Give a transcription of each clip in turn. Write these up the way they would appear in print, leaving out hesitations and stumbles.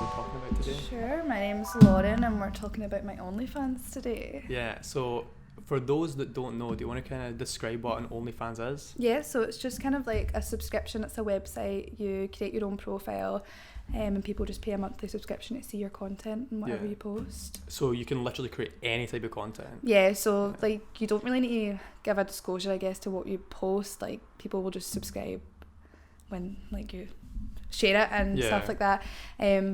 we're talking about today? Sure, my name's Lauran and we're talking about my Onlyfans today. Yeah, so for those that don't know, do you want to kind of describe what an Onlyfans is? Yeah, so it's just kind of like a subscription. It's a website. You create your own profile and people just pay a monthly subscription to see your content and whatever you post. So you can literally create any type of content? Yeah, so like you don't really need to give a disclosure, I guess, to what you post. Like people will just subscribe when like you share it and stuff like that,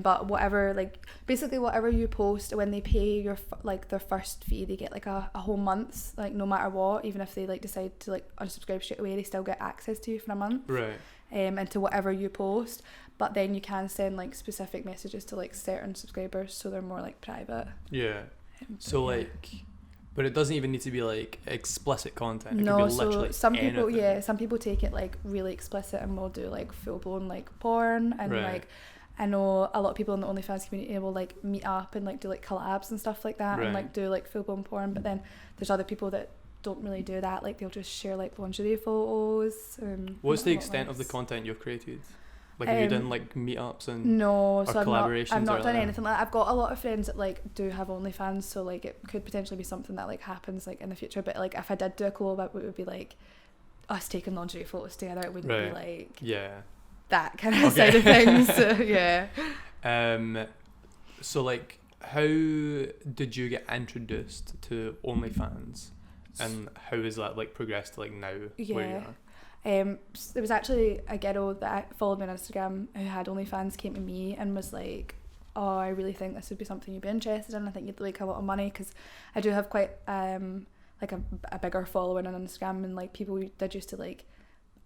but whatever, like basically whatever you post, when they pay your like their first fee, they get like a whole month, like no matter what, even if they like decide to like unsubscribe straight away, they still get access to you for a month, right? And to whatever you post, but then you can send like specific messages to like certain subscribers, so they're more like private. So like, but it doesn't even need to be like explicit content. It no, could be literally so some people, anything. some people take it like really explicit and will do like full blown like porn and like I know a lot of people in the OnlyFans community will like meet up and like do like collabs and stuff like that and like do like full blown porn. But then there's other people that don't really do that. Like they'll just share like lingerie photos. What's the extent of the content you've created? Like have you done like meetups and so collaborations? I've not done anything like that. I've got a lot of friends that like do have OnlyFans, so like it could potentially be something that like happens like in the future. But like if I did do a collab, it would be like us taking lingerie photos together. It wouldn't be like that kind of side of things. So, so like how did you get introduced to OnlyFans and how has that like progressed to like now where you are? There was actually a girl that followed me on Instagram who had OnlyFans, came to me and was like, oh, I really think this would be something you'd be interested in. I think you'd like a lot of money, because I do have quite like a bigger following on Instagram, and like people did used to like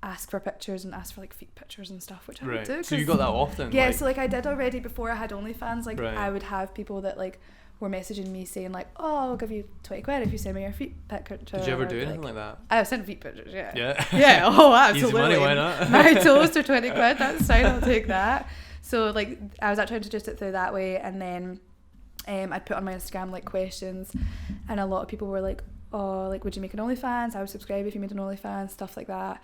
ask for pictures and ask for like feet pictures and stuff, which I would do. So you got that often? Yeah, so like I did already before I had OnlyFans. Like I would have people that like were messaging me saying like, oh, I'll give you 20 quid if you send me your feet picture. Did you ever do anything like that? I've sent feet pictures, yeah. Yeah, oh absolutely. Easy money, why not? My toes are 20 quid, that's fine, I'll take that. So like I was actually introduced it through that way, and then I'd put on my Instagram like questions, and a lot of people were like, oh, like would you make an OnlyFans? I would subscribe if you made an OnlyFans, stuff like that.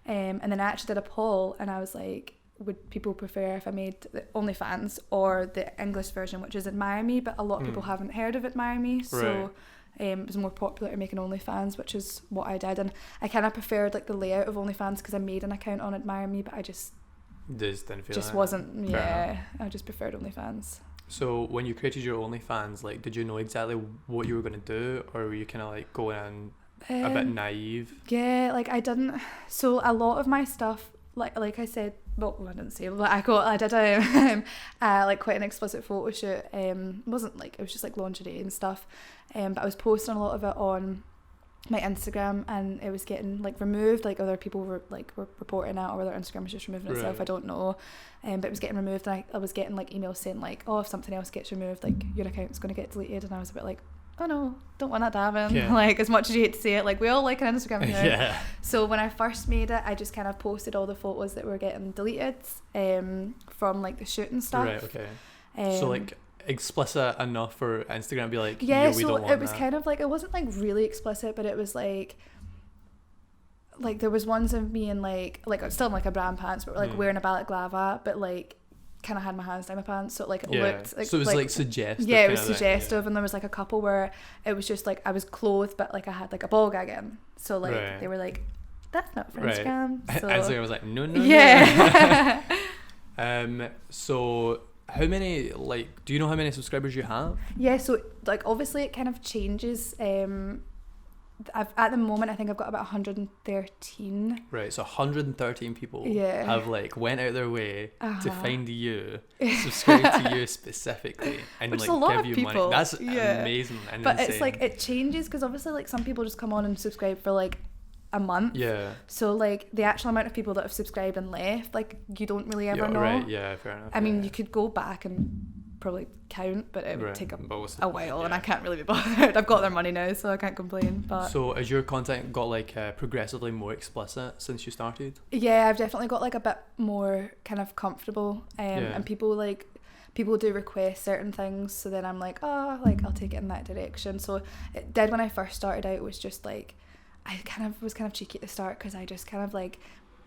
And then I actually did a poll and I was like, would people prefer if I made the OnlyFans or the English version, which is Admire Me, but a lot of people haven't heard of Admire Me, so it was more popular to make an OnlyFans, which is what I did. And I kind of preferred like the layout of OnlyFans because I made an account on Admire Me, but I just didn't feel just wasn't I just preferred OnlyFans. So when you created your OnlyFans, like did you know exactly what you were going to do, or were you kind of like going in a bit naive? Yeah, like I didn't, so a lot of my stuff, like I said, well, I didn't say, but I did like quite an explicit photo shoot. Wasn't like, it was just like lingerie and stuff, but I was posting a lot of it on my Instagram, and it was getting like removed. Like other people were reporting out, or whether Instagram was just removing itself, I don't know. But it was getting removed, and I was getting like emails saying like, oh, if something else gets removed, like your account's going to get deleted. And I was a bit like, oh no, don't want that to happen. Like as much as you hate to say it, like we all like an Instagram here. So when I first made it, I just kind of posted all the photos that were getting deleted from like the shoot and stuff. So like explicit enough for Instagram to be like, we don't want it was that. kind of like, it wasn't like really explicit, but it was like there was ones of me in like still in like a bra and pants, but like wearing a balaclava, but like kind of had my hands down my pants, so like it looked like, so it was like suggestive. Yeah, it was suggestive. And there was like a couple where it was just like I was clothed, but like I had like a ball gag in, so like they were like, that's not for Instagram. So Instagram was like, no. So how many, like, do you know how many subscribers you have? Yeah, so like obviously it kind of changes. At the moment I think I've got about 113. Right, so 113 people have like went out their way to find you, subscribe to you specifically, and which like give you money. That's amazing and but insane. It's like it changes because obviously like some people just come on and subscribe for like a month. So like the actual amount of people that have subscribed and left, like you don't really ever know. Right, fair enough. I mean, you could go back and probably count, but it would take a while, and I can't really be bothered. I've got their money now, so I can't complain. But so has your content got like progressively more explicit since you started? Yeah, I've definitely got like a bit more kind of comfortable, and people do request certain things, so then I'm like, oh, like I'll take it in that direction. So it did when I first started out. It was just like I was kind of cheeky at the start because I just kind of like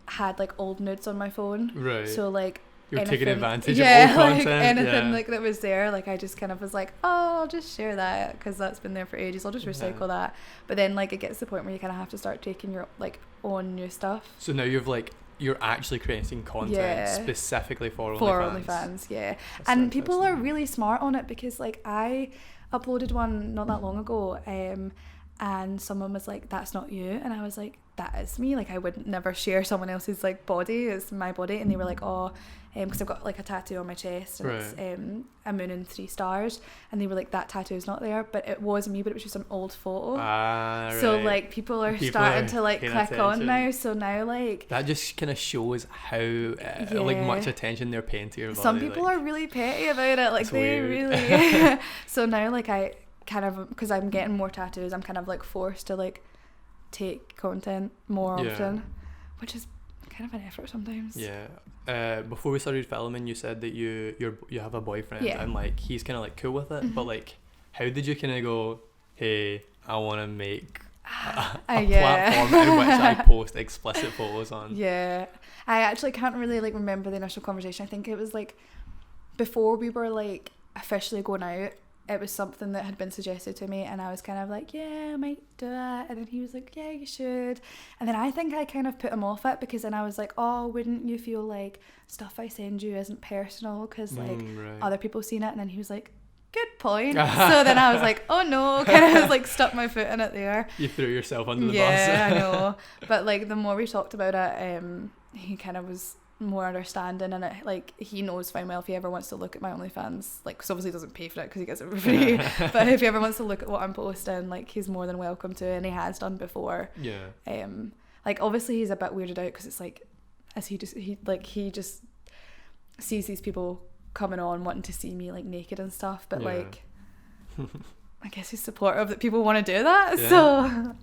had like old nudes on my phone, right? So like You're anything, taking advantage yeah, of old like content. anything Yeah. like that was there. Like I just kind of was like, oh, I'll just share that because that's been there for ages. I'll just recycle that. But then like it gets to the point where you kind of have to start taking your like own new stuff. So now you're actually creating content specifically for OnlyFans, yeah. That's and people are really smart on it because like I uploaded one not that long ago, and someone was like, that's not you, and I was like, that is me. Like I would never share someone else's like body, it's my body. And they were like, oh, because I've got like a tattoo on my chest and it's a moon and 3 stars, and they were like, that tattoo is not there, but it was me, but it was just an old photo. So like people are starting to like click on now, so now like that just kind of shows how like much attention they're paying to your body. Some people are really petty about it, like they weird. really so now like I kind of, because I'm getting more tattoos, I'm kind of like forced to like take content more often, which is kind of an effort sometimes. Before we started filming, you said that you have a boyfriend, and like he's kind of like cool with it, but like how did you kind of go, hey, I want to make a platform in which I post explicit photos on? I actually can't really like remember the initial conversation. I think it was like before we were like officially going out, it was something that had been suggested to me, and I was kind of like, yeah, I might do that. And then he was like, yeah, you should. And then I think I kind of put him off it, because then I was like, oh, wouldn't you feel like stuff I send you isn't personal because like other people seen it? And then he was like, good point. So then I was like, oh no, kind of like stuck my foot in it there. You threw yourself under the bus. Yeah, I know. But like the more we talked about it, he kind of was more understanding, and it, like he knows fine well if he ever wants to look at my OnlyFans, like, cause obviously he doesn't pay for it because he gets it for free, but if he ever wants to look at what I'm posting, like he's more than welcome to, and he has done before. Like obviously he's a bit weirded out because it's like, as he just sees these people coming on wanting to see me like naked and stuff, but like I guess he's supportive that people want to do that. So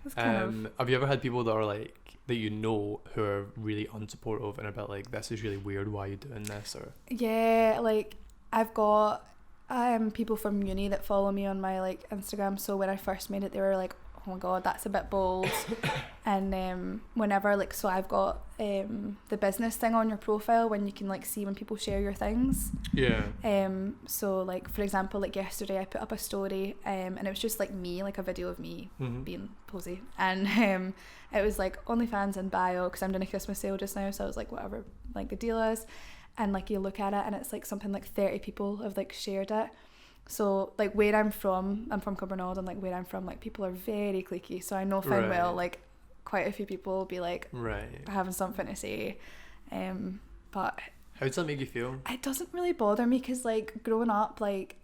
it's kind of... have you ever had people that are like, that you know, who are really unsupportive and a bit like, this is really weird, why are you doing this? Or like I've got people from uni that follow me on my like Instagram, so when I first made it they were like, oh my god, that's a bit bold. And whenever like, so I've got the business thing on your profile when you can like see when people share your things. So like for example, like yesterday I put up a story and it was just like me, like a video of me being posy, and it was like OnlyFans in bio because I'm doing a Christmas sale just now, so I was like, whatever like the deal is, and like you look at it and it's like something like 30 people have like shared it. So like where I'm from Cumbernauld, and like where I'm from, like people are very cliquey, so I know fine well like quite a few people will be like having something to say, but how does that make you feel? It doesn't really bother me because like growing up, like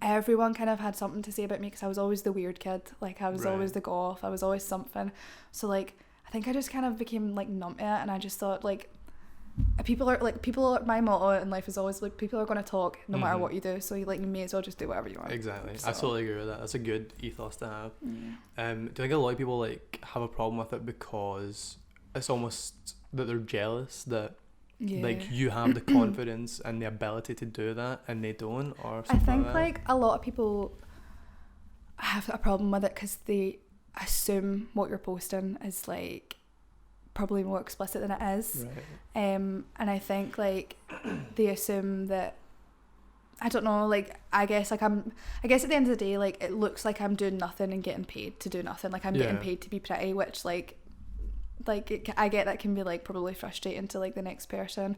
everyone kind of had something to say about me because I was always the weird kid, like I was always the goth, I was always something, so like I think I just kind of became like numb to it, and I just thought like my motto in life is always like, people are going to talk no matter what you do, so you may as well just do whatever you want. Exactly. So. I totally agree with that. That's a good ethos to have. Do you think a lot of people like have a problem with it because it's almost that they're jealous that like you have the confidence and the ability to do that and they don't, or something? I think like a lot of people have a problem with it because they assume what you're posting is like probably more explicit than it is, and I think like they assume that, I don't know, like I guess at the end of the day, like it looks like I'm doing nothing and getting paid to do nothing, like I'm getting paid to be pretty, which like I get that can be like probably frustrating to like the next person,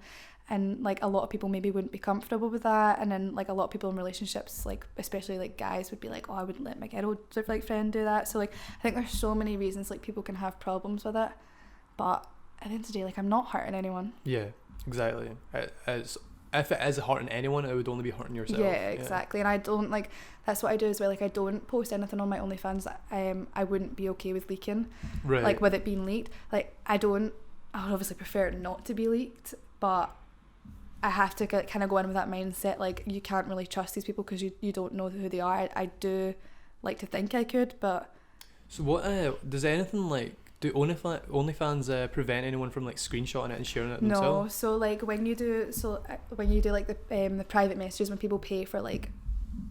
and like a lot of people maybe wouldn't be comfortable with that, and then like a lot of people in relationships, like especially like guys, would be like, oh, I wouldn't let my girl sort of like friend do that. So like I think there's so many reasons like people can have problems with it. But at the end of the day, like I'm not hurting anyone. Yeah, exactly. If it is hurting anyone, it would only be hurting yourself. Yeah, exactly. And I don't like, that's what I do as well. Like I don't post anything on my OnlyFans that I wouldn't be okay with leaking. Like with it being leaked. Like I would obviously prefer it not to be leaked, but I have to kind of go in with that mindset. Like you can't really trust these people because you don't know who they are. I do like to think I could, but. So what does anything like, do OnlyFans prevent anyone from like screenshotting it and sharing it themselves? No, so like when you do like the private messages, when people pay for like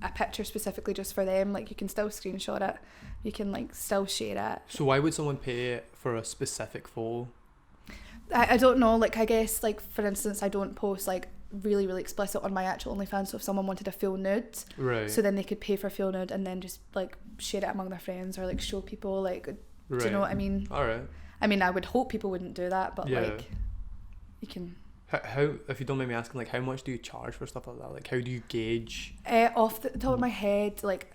a picture specifically just for them, like you can still screenshot it, you can like still share it. So why would someone pay for a specific photo? I don't know, like I guess like for instance I don't post like really really explicit on my actual OnlyFans, so if someone wanted a full nude, right, so then they could pay for a full nude and then just like share it among their friends or like show people, like do you know what I mean? Alright. I mean, I would hope people wouldn't do that, but like you can. How, if you don't mind me asking, like how much do you charge for stuff like that? Like how do you gauge? Off the top of my head, like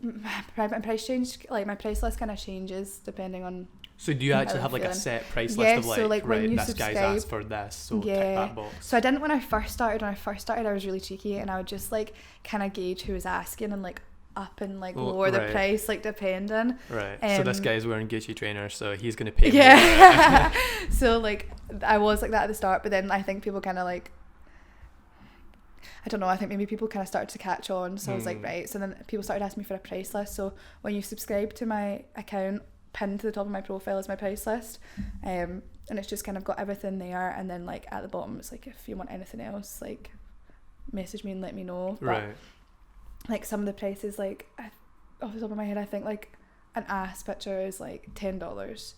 my price change, like my price list kind of changes depending on. So do you actually have like a set price list of like, so like when right, you this subscribe, guy's asked for this, so tick that box. So I didn't when I first started. When I first started, I was really cheeky and I would just like kind of gauge who was asking and like up and like lower the price, like depending. Right. So this guy's wearing Gucci trainers, so he's gonna pay more. Yeah. So like I was like that at the start, but then I think people kind of like, I don't know, I think maybe people kind of started to catch on, so I was like, right, so then people started asking me for a price list. So when you subscribe to my account, pinned to the top of my profile is my price list, and it's just kind of got everything there, and then like at the bottom it's like if you want anything else, like message me and let me know. But, right. like some of the prices, like off the top of my head, I think like an ass picture is like $10,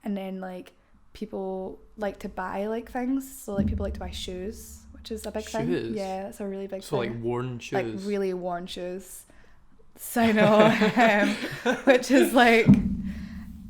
and then like people like to buy like things, so like people like to buy shoes, which is a big thing. Yeah, that's a really big thing. So like worn shoes, like really worn shoes. So I know, which is like,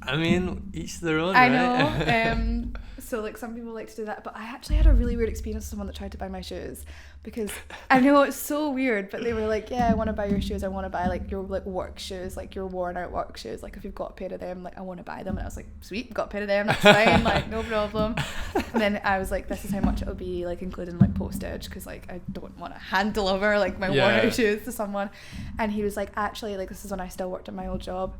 I mean, each their own. I right? know. So like some people like to do that, but I actually had a really weird experience with someone that tried to buy my shoes, because I know it's so weird, but they were like, yeah, I want to buy your shoes, I want to buy like your like work shoes, like your worn out work shoes, like if you've got a pair of them, like I want to buy them. And I was like, sweet, got a pair of them, that's fine, like no problem. And then I was like, this is how much it'll be, like including like postage, because like I don't want to hand deliver like my worn out shoes to someone. And he was like, actually, like this is when I still worked at my old job,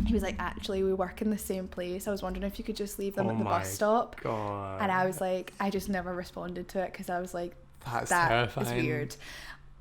he was like, actually we work in the same place, I was wondering if you could just leave them at the bus stop. God. And I was like, I just never responded to it, because I was like, that's that terrifying. is weird,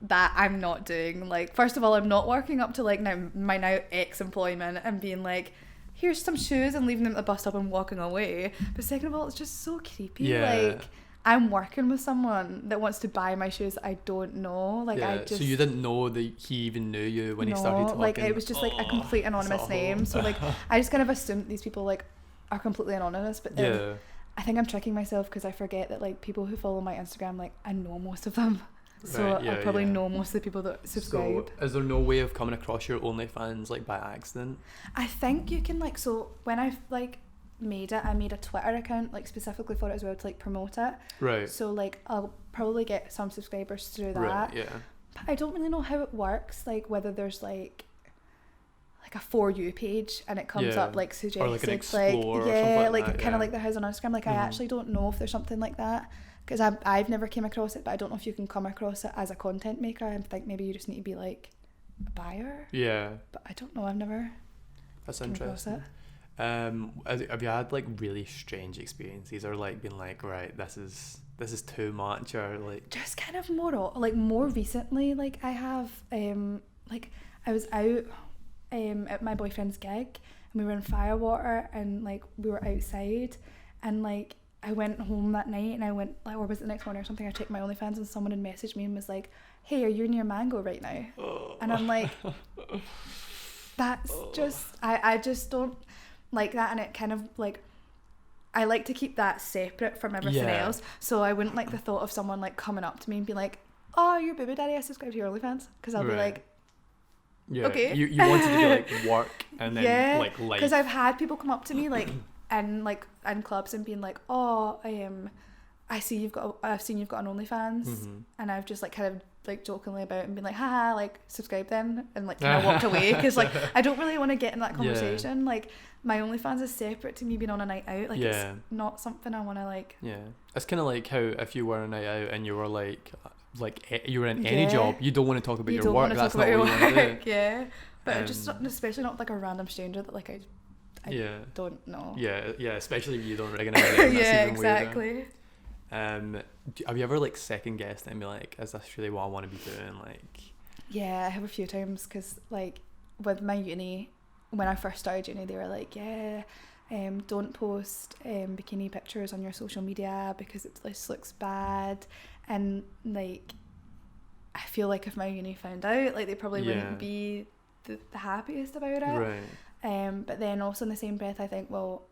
that I'm not doing. Like first of all, I'm not working up to like my now ex-employment and being like, here's some shoes, and leaving them at the bus stop and walking away. But second of all, it's just so creepy. Like I'm working with someone that wants to buy my shoes that I don't know. Like I just. So you didn't know that he even knew you when he started talking? Like it was just like a complete anonymous name. So like I just kind of assumed these people like are completely anonymous, but then I think I'm tricking myself, because I forget that like people who follow my Instagram, like I know most of them. So I probably know most of the people that subscribe. So is there no way of coming across your OnlyFans like by accident? I think you can like, so when I like made it, I made a Twitter account like specifically for it as well to like promote it. Right. So like I'll probably get some subscribers through that. Right, yeah. But I don't really know how it works, like whether there's like a For You page and it comes up like suggested, or like an explore, or something like kind of like the house on Instagram. Like I actually don't know if there's something like that, because I've never came across it, but I don't know if you can come across it as a content maker. I think maybe you just need to be like a buyer. Yeah. But I don't know. I've never. That's interesting. Have you had like really strange experiences, or like been like, right, this is too much, or like just kind of more recently? Like I have like I was out at my boyfriend's gig, and we were in Firewater, and like we were outside, and like I went home that night, and I went like, or was it the next morning or something, I checked my OnlyFans, and someone had messaged me and was like, hey, are you near Mango right now? And I'm like, that's just I just don't like that. And it kind of like, I like to keep that separate from everything else, so I wouldn't like the thought of someone like coming up to me and be like, oh, you're Booboodaddy, I subscribe to your OnlyFans, because I'll be like, okay. You wanted to do like work and then like life. Because I've had people come up to me like in clubs and being like, oh, I've seen you've got an OnlyFans, and I've just like kind of like jokingly about it and been like, haha, like subscribe then, and like kind of walked away, because like I don't really want to get in that conversation. Like my OnlyFans is separate to me being on a night out. Like it's not something I want to like. Yeah, it's kind of like how if you were on a night out and you were like you were in any job, you don't want to talk about your work. That's not what you want to do. Yeah, but just especially not like a random stranger that like I don't know. Yeah, especially if you don't recognize them. That's even weirder. Have you ever like second guessed and be like, is this really what I want to be doing? Like, yeah, I have a few times, because like with my uni, when I first started uni, they were like, don't post bikini pictures on your social media because it just looks bad. And like I feel like if my uni found out, like they probably wouldn't be the happiest about it. Right. But then also in the same breath, I think, well,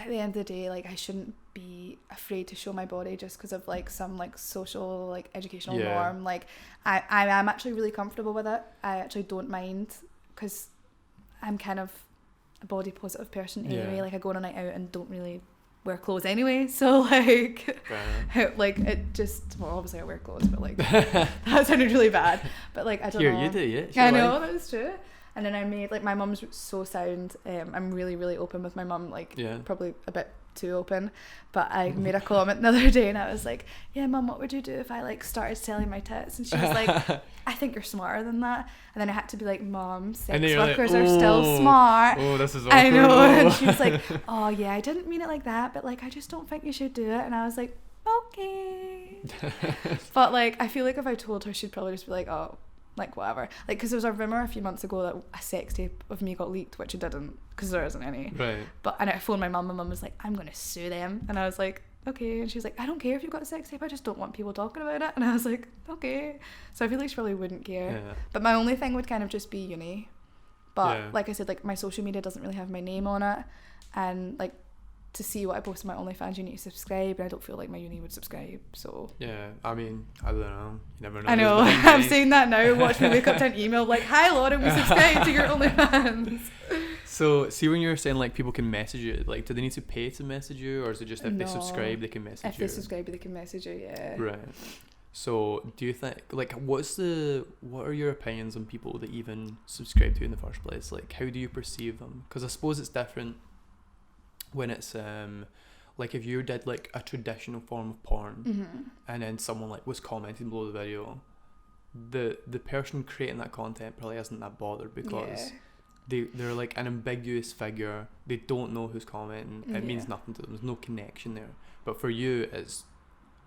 at the end of the day, like, I shouldn't be afraid to show my body just because of like some like social, like, educational norm. Like, I'm actually really comfortable with it. I actually don't mind, because I'm kind of a body positive person anyway. Like, I go on a night out and don't really wear clothes anyway, so like like, it just, well, obviously I wear clothes, but like that sounded really bad, but like, I don't know. You do, yeah. I know, that's true. And then I made, like, my mum's so sound. I'm really, really open with my mum, like, probably a bit too open. But I made a comment the other day and I was like, yeah, Mum, what would you do if I, like, started selling my tits? And she was like, I think you're smarter than that. And then I had to be like, Mom, sex workers are still smart. Oh, this is awkward. I know. And she was like, oh, yeah, I didn't mean it like that, but, like, I just don't think you should do it. And I was like, okay. But, like, I feel like if I told her, she'd probably just be like, oh, like, whatever. Like, because there was a rumour a few months ago that a sex tape of me got leaked, which it didn't, because there isn't any. Right. But, and I phoned my mum, and Mum was like, I'm going to sue them. And I was like, okay. And she was like, I don't care if you've got a sex tape, I just don't want people talking about it. And I was like, okay. So I feel like she probably wouldn't care. Yeah. But my only thing would kind of just be uni. But like I said, like, my social media doesn't really have my name on it. And, like, to see what I post on my OnlyFans, you need to subscribe, and I don't feel like my uni would subscribe, so... Yeah, I mean, I don't know. You never know. I know, I'm saying that now. Watch me wake up to an email like, hi, Lauran, we subscribe to your OnlyFans. So, see, when you're saying, like, people can message you, like, do they need to pay to message you, or is it just if they subscribe, they can message you? If they subscribe, they can message you, yeah. Right. So, do you think, like, what are your opinions on people that even subscribe to you in the first place? Like, how do you perceive them? Because I suppose it's different when it's like, if you did like a traditional form of porn and then someone like was commenting below the video, the person creating that content probably isn't that bothered, because they're like an ambiguous figure. They don't know who's commenting. It means nothing to them. There's no connection there. But for you,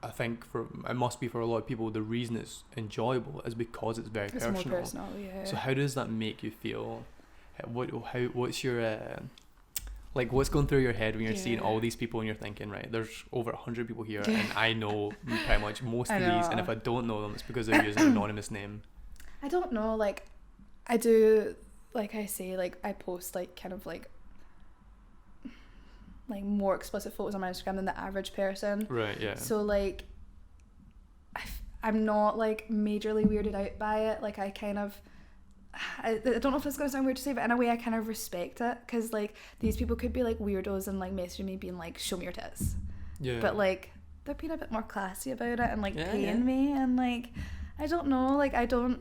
I think it must be for a lot of people, the reason it's enjoyable is because it's very personal. It's more personal, yeah. So how does that make you feel? What's your like, what's going through your head when you're seeing all these people and you're thinking, right, there's over 100 people here and I know pretty much most of these, and if I don't know them, it's because they're using an anonymous name. I don't know, like, I do, like I say, like, I post, like, kind of, like more explicit photos on my Instagram than the average person. Right, yeah. So, like, I'm not, like, majorly weirded out by it. Like, I kind of... I don't know if it's going to sound weird to say, but in a way I kind of respect it, because, like, these people could be, like, weirdos and, like, messaging me being like, show me your tits. Yeah. But, like, they're being a bit more classy about it and, like, paying me, and, like, I don't know, like, I don't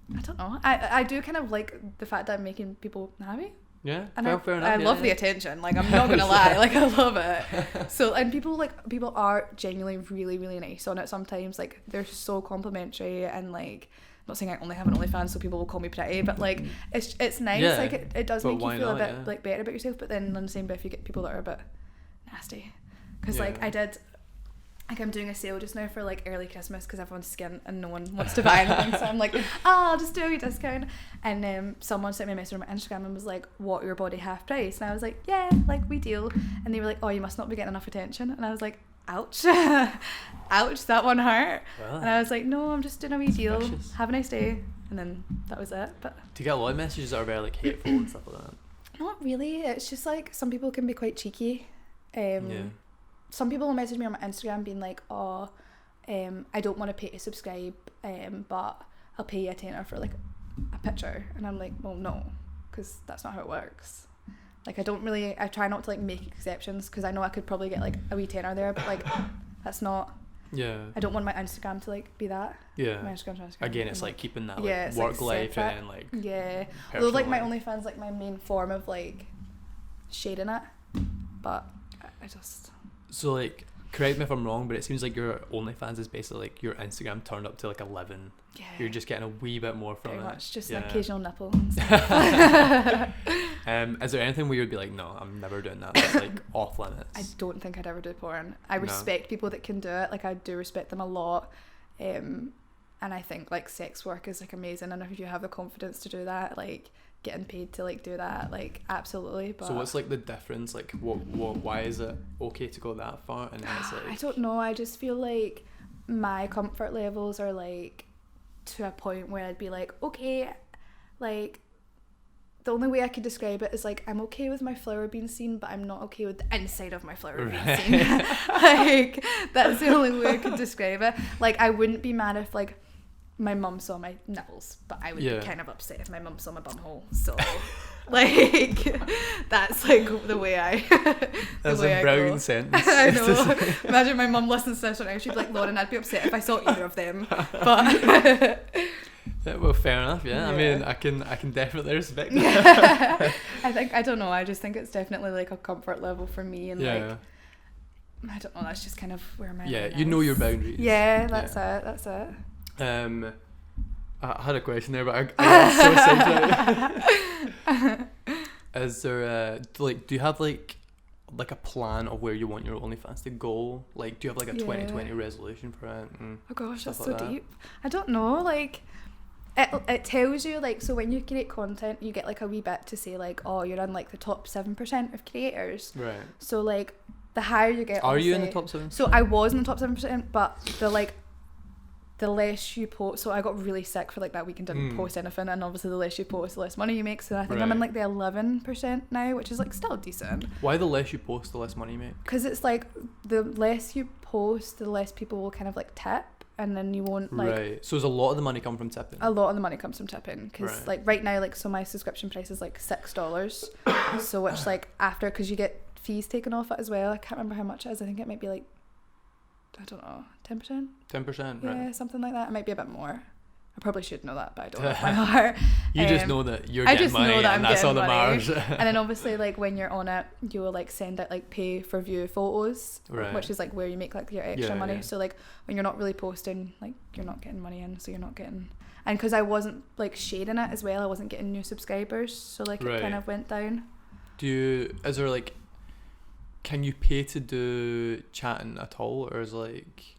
know. I do kind of like the fact that I'm making people happy. Yeah, and fair enough. I love the attention, like, I'm not gonna lie, like, I love it. So, and people are genuinely really, really nice on it sometimes. Like, they're so complimentary, and, like, I'm not saying I only have an OnlyFans so people will call me pretty, but, like, it's nice. Yeah, like, it does make you feel a bit like better about yourself. But then on the same breath, you get people that are a bit nasty, because like I'm doing a sale just now for, like, early Christmas, because everyone's skin and no one wants to buy anything. So I'm like, I'll just do a wee discount. And someone sent me a message on my Instagram and was like, what, your body half price? And I was like, yeah, like, we deal. And they were like, oh, you must not be getting enough attention. And I was like, ouch. Ouch, that one hurt. Well, and I was like, no, I'm just doing a wee deal. Precious. Have a nice day. And then that was it. But do you get a lot of messages that are very, like, hateful and stuff like that? Not really. It's just, like, some people can be quite cheeky. Some people will message me on my Instagram being like, oh, I don't want to pay to subscribe, but I'll pay you a tenner for, like, a picture. And I'm like, well, no, because that's not how it works. Like, I try not to, like, make exceptions, because I know I could probably get, like, a wee tenner there, but, like, that's not... Yeah. I don't want my Instagram to, like, be that. Yeah. My Instagram. Again, it's, like, keeping that, like, work life and, like... Yeah. Although, like, my OnlyFans, like, my main form of, like, shading it. But I just... So, like, correct me if I'm wrong, but it seems like your OnlyFans is basically, like, your Instagram turned up to, like, 11. Yeah. You're just getting a wee bit more from it. Very much. Just an occasional nipple. Is there anything where you'd be like, no, I'm never doing that? That's, like, off limits. I don't think I'd ever do porn. I respect people that can do it. Like, I do respect them a lot. And I think, like, sex work is, like, amazing. And if you have the confidence to do that, like, getting paid to, like, do that, like, absolutely. But so what's, like, the difference? Like, why is it okay to go that far? And then it's like... I don't know. I just feel like my comfort levels are, like, to a point where I'd be like, okay, like, the only way I could describe it is like I'm okay with my flower being seen, but I'm not okay with the inside of my flower being seen. Like that's the only way I could describe it. Like I wouldn't be mad if like my mum saw my nipples, but I would be kind of upset if my mum saw my bumhole. So like that's like the way I that's a brilliant sentence. I know. Imagine my mum listens to this right now, she'd be like, Lauren, I'd be upset if I saw either of them. But yeah, well, fair enough. Yeah, I mean, I can definitely respect that. I don't know, I just think it's definitely like a comfort level for me, and like I don't know, that's just kind of where my you know your boundaries. Yeah, that's it. I had a question there, but I got so sidetracked. Is there like, do you have like a plan of where you want your OnlyFans to go? Like, do you have like a 2020 resolution for it? Oh gosh, that's so deep. I don't know, like it tells you, like, so when you create content you get like a wee bit to say like, oh, you're in like the top 7% of creators, right? So like the higher you get, are you in the top 7%? So I was in the top 7%, but the less you post, so I got really sick for like that week and didn't post anything, and obviously the less you post, the less money you make, so I think I'm in like the 11% now, which is like still decent. Why the less you post, the less money you make? Because it's like the less you post, the less people will kind of like tip, and then you won't like... Right, so does a lot of the money come from tipping? A lot of the money comes from tipping, because like right now, like, so my subscription price is like $6, so which like after, because you get fees taken off it as well, I can't remember how much it is, I think it might be like, I don't know, 10%? 10%, yeah, right. Something like that. It might be a bit more. I probably should know that, but I don't know by heart. You just know that you're getting money, and that's all that matters. And then obviously, like, when you're on it, you will like send out like pay for view photos, which is like where you make like your extra money. Yeah. So like when you're not really posting, like you're not getting money in, so you're not getting. And because I wasn't like sharing it as well, I wasn't getting new subscribers, so like it kind of went down. Is there like, can you pay to do chatting at all, or is like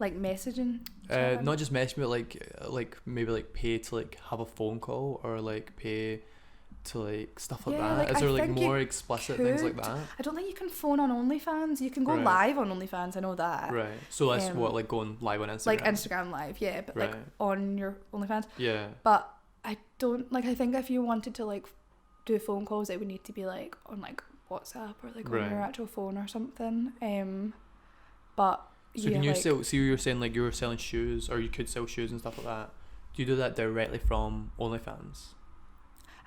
messaging? Not just messaging, but like maybe like pay to like have a phone call, or like pay to like stuff like that? Like, is there like more explicit things like that? I don't think you can phone on OnlyFans. You can go live on OnlyFans, I know that. Right. So that's what, like going live on Instagram? Like Instagram live, yeah, but like on your OnlyFans. Yeah. But I don't, like, I think if you wanted to like do phone calls, it would need to be like on like WhatsApp or like on your actual phone or something. But so can you sell? So you're saying like you were selling shoes, or you could sell shoes and stuff like that. Do you do that directly from OnlyFans?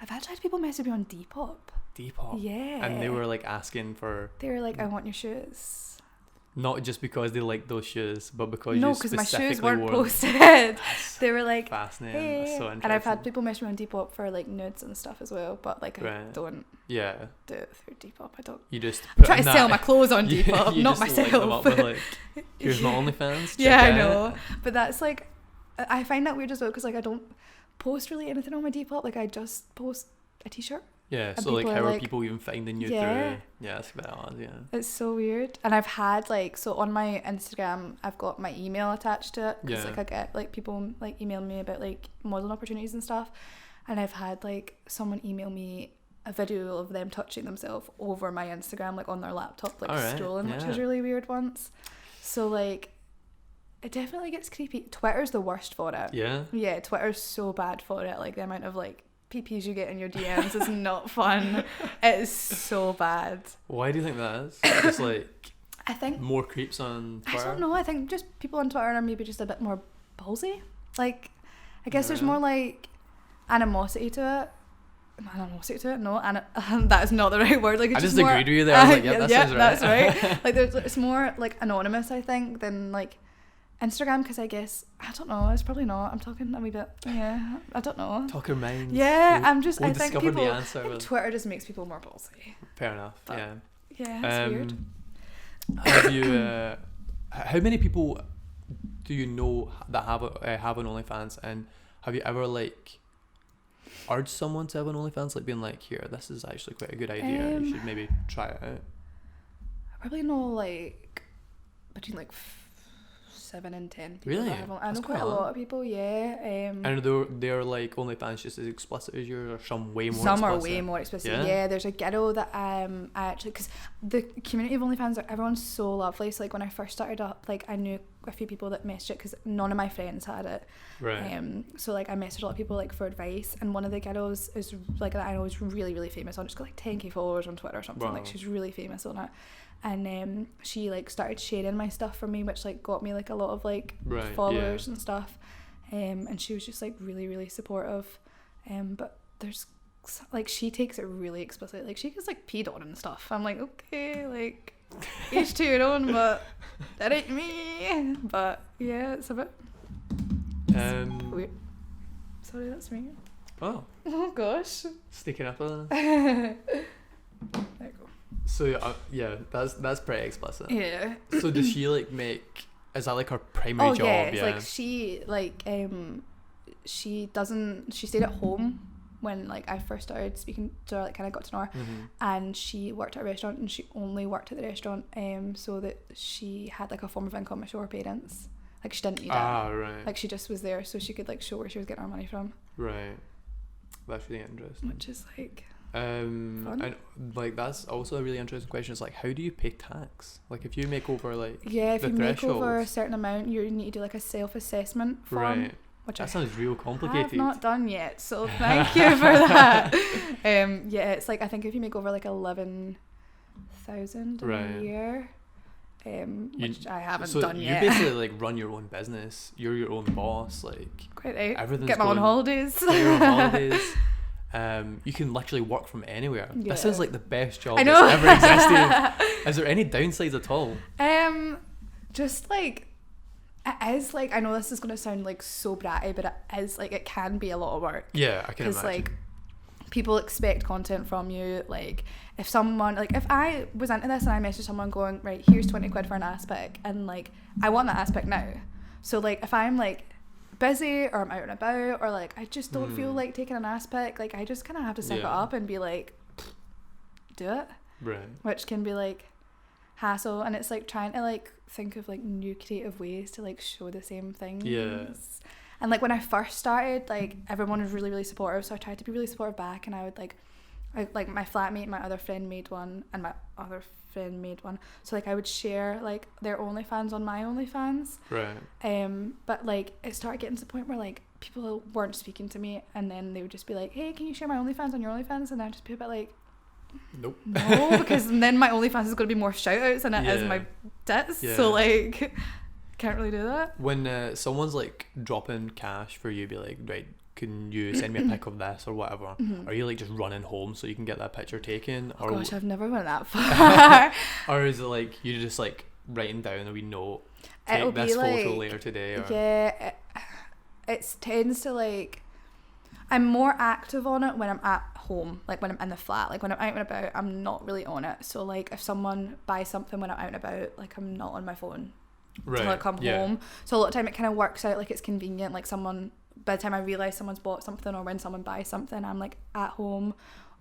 I've actually had people message me on Depop. Depop. Yeah. And they were like asking for. They were like, I want your shoes. Not just because they like those shoes, but because no, you specifically my shoes weren't wore posted. They were like, fascinating. Hey. That's so interesting. And I've had people message me on Depop for like nudes and stuff as well, but like I don't do it through Depop. I don't. You just try to sell my clothes on Depop, you not just myself. Link them up with, like, here's my OnlyFans. Yeah, I know. But that's like, I find that weird as well, because like I don't post really anything on my Depop. Like I just post a t-shirt. Yeah, so like how are people even finding you through? Yeah, it's a bit odd, yeah. It's so weird. And I've had like, so on my Instagram, I've got my email attached to it, because like I get like people like email me about like modeling opportunities and stuff. And I've had like someone email me a video of them touching themselves over my Instagram, like on their laptop, like scrolling, which was really weird once. So like, it definitely gets creepy. Twitter's the worst for it. Yeah, Twitter's so bad for it. Like the amount of like PPs you get in your DMs is not fun. It is so bad. Why do you think that is? Just like, I think more creeps on Twitter? I don't know. I think just people on Twitter are maybe just a bit more ballsy. Like, I guess there's more like animosity to it. No, and that is not the right word. Like, it's I just more, agreed with you there. I was like, that sounds right. That's right. Like, it's more like anonymous, I think, than like Instagram, because I guess, I don't know, it's probably not. I'm talking a wee bit, I don't know. Talk your minds. Yeah, I think people, the answer. I think Twitter just makes people more ballsy. Fair enough, but, yeah, it's weird. Have you, how many people do you know that have an OnlyFans, and have you ever like urged someone to have an OnlyFans, like being like, here, this is actually quite a good idea, you should maybe try it out? I probably know like between like 7 and 10 people. Really? I know quite a lot of people, and they're like OnlyFans just as explicit as yours, or some way more some explicit? Are way more explicit. Yeah, there's a girl that I actually, because the community of OnlyFans, everyone's so lovely. So like when I first started up, like I knew a few people that messaged it because none of my friends had it. Right. So like I messaged a lot of people like for advice, and one of the girls is like that I know is really, really famous on, she's got like 10k followers on Twitter or something. Wow. Like she's really famous on it, and she like started sharing my stuff for me, which like got me like a lot of like followers and stuff, and she was just like really, really supportive, but there's like she takes it really explicit, like she gets like peed on and stuff. I'm like, okay, like each to your own, but that ain't me. But yeah, it's a bit weird. Sorry, that's me. Oh gosh, sneaking up on there you go. So yeah, that's pretty explicit. Yeah. So does she like is that like her primary job? It's like she like she stayed at home when like I first started speaking to her, like kind of got to know her, and she worked at a restaurant, and she only worked at the restaurant so that she had like a form of income to show her parents. Like she didn't need it. Right. Like she just was there so she could like show where she was getting her money from. Right. That's really interesting. Which is like fun. And like that's also a really interesting question. It's like, how do you pay tax? Like if you make over like if the you make over a thresholds, certain amount, you need to do like a self-assessment form. right? Which That sounds real complicated. I've not done yet, so thank you for that. Yeah, it's like I think if you make over like 11,000 a year, which I haven't done yet. You basically like run your own business. You're your own boss. Like quite right. Everything's Get my own holidays. Get your own holidays. You can literally work from anywhere. Yeah. This is like the best job I know. that's ever existed. Is there any downsides at all? Just like. It is like, I know this is going to sound like so bratty, but it is like, it can be a lot of work. Yeah, I can imagine. Because like people expect content from you. Like if someone, like if I was into this and I messaged someone going, right, here's 20 quid for an aspect, and like I want that aspect now. So like if I'm like busy or I'm out and about or like I just don't feel like taking an aspect, like I just kind of have to suck it up and be like, do it. Right. Which can be like hassle, and it's like trying to like think of like new creative ways to like show the same things. And like when I first started, like everyone was really, really supportive, so I tried to be really supportive back, and I would like my flatmate, my other friend made one, and my other friend made one, so like I would share like their OnlyFans on my OnlyFans, right? But like it started getting to the point where like people weren't speaking to me, and then they would just be like, hey, can you share my OnlyFans on your OnlyFans? And I'd just be a bit like, nope. No, because then my OnlyFans is going to be more shout outs than it is my tits. So like can't really do that. When someone's like dropping cash for you, be like, right, can you send me a pic of this or whatever? Are you like just running home so you can get that picture taken? Or gosh, I've never went that far. Or is it like you just like writing down a wee note, take It'll this be photo like, later today? Or... Yeah, it tends to like, I'm more active on it when I'm at home, like when I'm in the flat. Like when I'm out and about, I'm not really on it. So like if someone buys something when I'm out and about, like I'm not on my phone until I come home. So a lot of time it kind of works out, like it's convenient. Like someone, by the time I realise someone's bought something or when someone buys something, I'm like at home.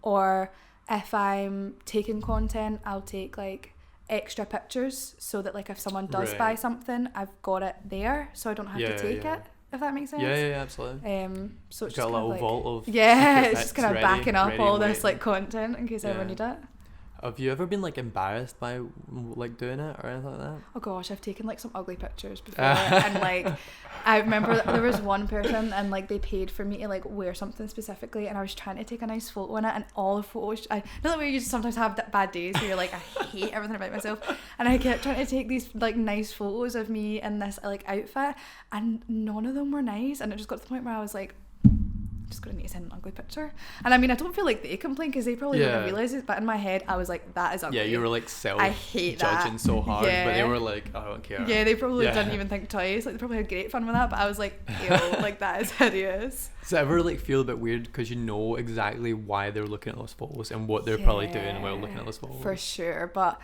Or if I'm taking content, I'll take like extra pictures so that like if someone does buy something, I've got it there, so I don't have to take it. If that makes sense. Yeah, absolutely. So it's got just a little like, vault of it's just kind of backing up ready all this like content in case I ever need it. Have you ever been like embarrassed by like doing it or anything like that? Oh gosh, I've taken like some ugly pictures before, and like I remember there was one person and like they paid for me to like wear something specifically, and I was trying to take a nice photo in it, and all the photos, I know that way you just sometimes have bad days where you're like, I hate everything about myself, and I kept trying to take these like nice photos of me in this like outfit, and none of them were nice, and it just got to the point where I was like, I'm just gonna need to send an ugly picture. And I mean, I don't feel like they complain because they probably wouldn't realise it, but in my head I was like, that is ugly. Yeah, you were like I hate that. judging so hard, but they were like, I don't care. Yeah, they probably didn't even think twice. Like they probably had great fun with that, but I was like, ew, like that is hideous. Does it ever like feel a bit weird because you know exactly why they're looking at those photos and what they're probably doing while looking at those photos? For sure, but